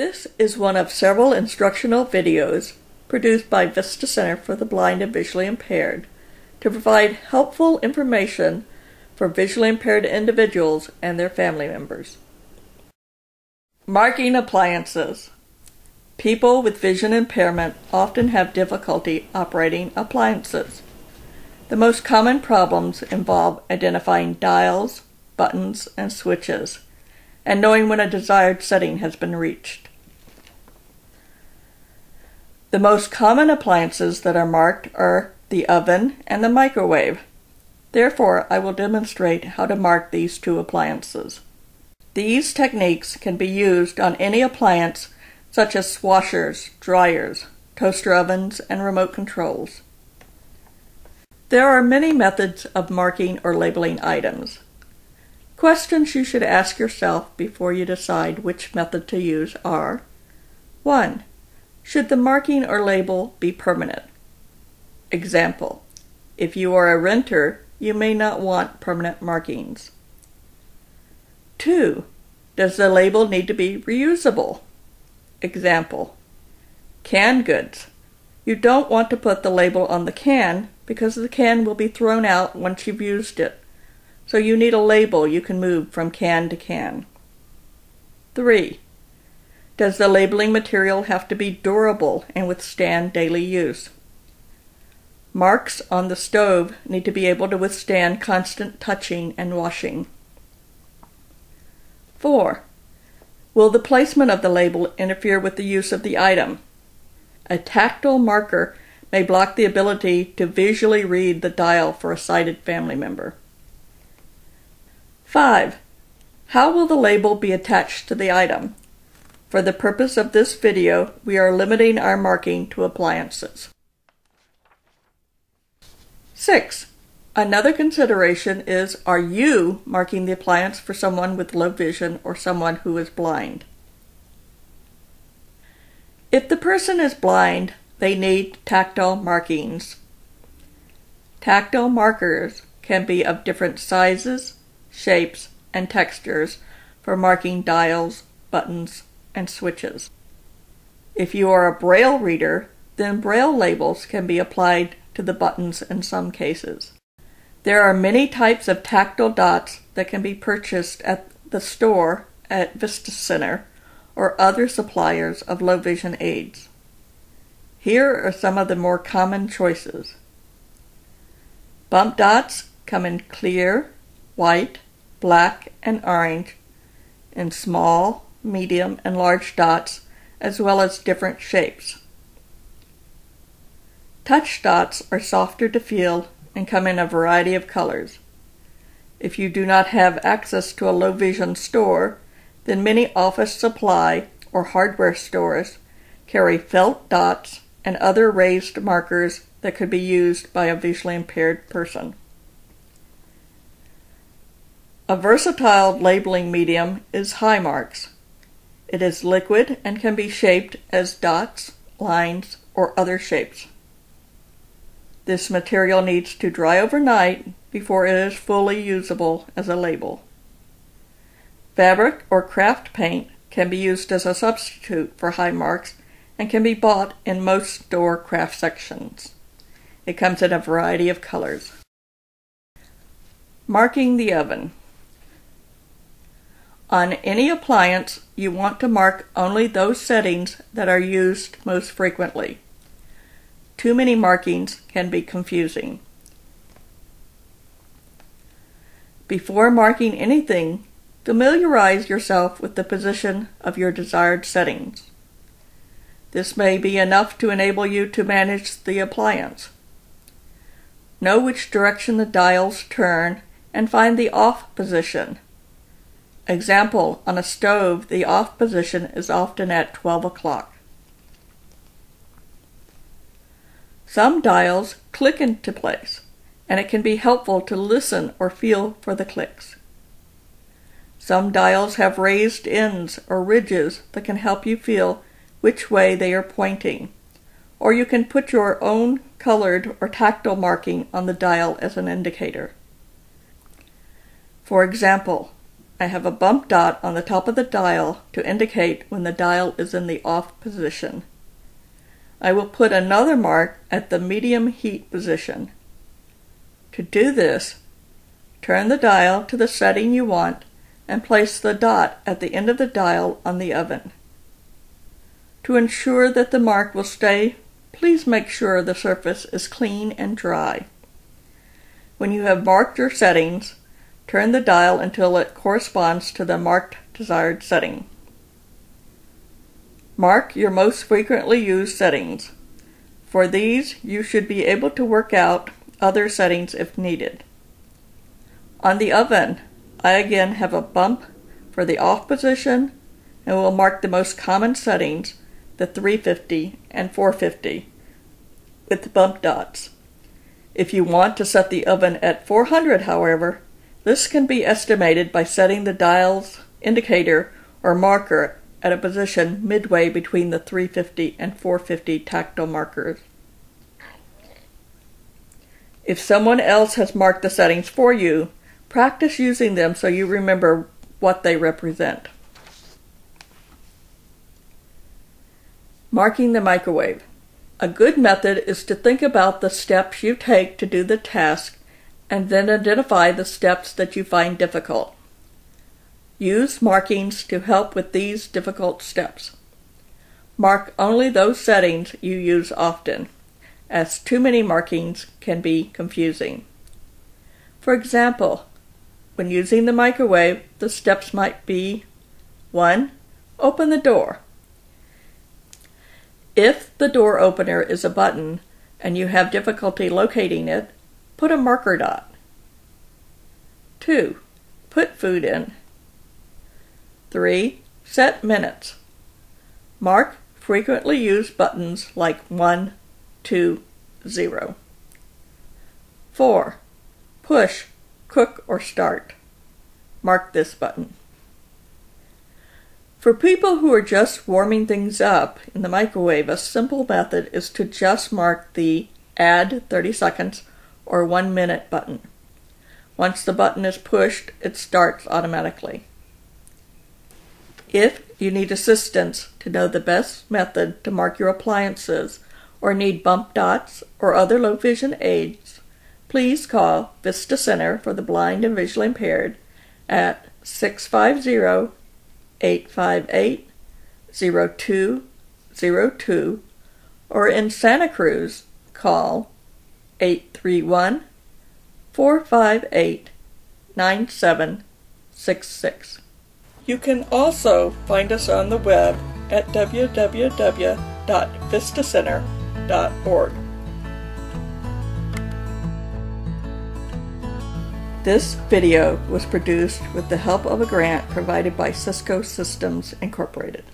This is one of several instructional videos produced by Vista Center for the Blind and Visually Impaired to provide helpful information for visually impaired individuals and their family members. Marking appliances. People with vision impairment often have difficulty operating appliances. The most common problems involve identifying dials, buttons, and switches, and knowing when a desired setting has been reached. The most common appliances that are marked are the oven and the microwave. Therefore, I will demonstrate how to mark these two appliances. These techniques can be used on any appliance such as washers, dryers, toaster ovens, and remote controls. There are many methods of marking or labeling items. Questions you should ask yourself before you decide which method to use are: 1. Should the marking or label be permanent? Example: if you are a renter, you may not want permanent markings. 2. Does the label need to be reusable? Example: canned goods. You don't want to put the label on the can because the can will be thrown out once you've used it. So you need a label you can move from can to can. 3. Does the labeling material have to be durable and withstand daily use? Marks on the stove need to be able to withstand constant touching and washing. 4. Will the placement of the label interfere with the use of the item? A tactile marker may block the ability to visually read the dial for a sighted family member. 5. How will the label be attached to the item? For the purpose of this video, we are limiting our marking to appliances. 6. Another consideration is, are you marking the appliance for someone with low vision or someone who is blind? If the person is blind, they need tactile markings. Tactile markers can be of different sizes, shapes, and textures for marking dials, buttons, and switches. If you are a Braille reader, then Braille labels can be applied to the buttons in some cases. There are many types of tactile dots that can be purchased at the store at Vista Center or other suppliers of low vision aids. Here are some of the more common choices. Bump dots come in clear, white, black, and orange, in small, medium, and large dots, as well as different shapes. Touch dots are softer to feel and come in a variety of colors. If you do not have access to a low vision store, then many office supply or hardware stores carry felt dots and other raised markers that could be used by a visually impaired person. A versatile labeling medium is Highmarks. It is liquid and can be shaped as dots, lines, or other shapes. This material needs to dry overnight before it is fully usable as a label. Fabric or craft paint can be used as a substitute for Highmarks and can be bought in most store craft sections. It comes in a variety of colors. Marking the oven. On any appliance, you want to mark only those settings that are used most frequently. Too many markings can be confusing. Before marking anything, familiarize yourself with the position of your desired settings. This may be enough to enable you to manage the appliance. Know which direction the dials turn and find the off position. Example, on a stove, the off position is often at 12 o'clock. Some dials click into place, and it can be helpful to listen or feel for the clicks. Some dials have raised ends or ridges that can help you feel which way they are pointing, or you can put your own colored or tactile marking on the dial as an indicator. For example, I have a bump dot on the top of the dial to indicate when the dial is in the off position. I will put another mark at the medium heat position. To do this, turn the dial to the setting you want and place the dot at the end of the dial on the oven. To ensure that the mark will stay, please make sure the surface is clean and dry. When you have marked your settings, turn the dial until it corresponds to the marked desired setting. Mark your most frequently used settings. For these, you should be able to work out other settings if needed. On the oven, I again have a bump for the off position and will mark the most common settings, the 350 and 450, with bump dots. If you want to set the oven at 400, however, this can be estimated by setting the dial's indicator or marker at a position midway between the 350 and 450 tactile markers. If someone else has marked the settings for you, practice using them so you remember what they represent. Marking the microwave. A good method is to think about the steps you take to do the task and then identify the steps that you find difficult. Use markings to help with these difficult steps. Mark only those settings you use often, as too many markings can be confusing. For example, when using the microwave, the steps might be 1. Open the door. If the door opener is a button and you have difficulty locating it, put a marker dot. 2. Put food in. 3. Set minutes. Mark frequently used buttons like 1, 2, 0. 4. Push, cook, or start. Mark this button. For people who are just warming things up in the microwave, a simple method is to just mark the Add 30 seconds or 1 minute button. Once the button is pushed, it starts automatically. If you need assistance to know the best method to mark your appliances or need bump dots or other low vision aids, please call Vista Center for the Blind and Visually Impaired at 650-858-0202 or in Santa Cruz, call 831-458-9766. You can also find us on the web at www.vistacenter.org. This video was produced with the help of a grant provided by Cisco Systems Incorporated.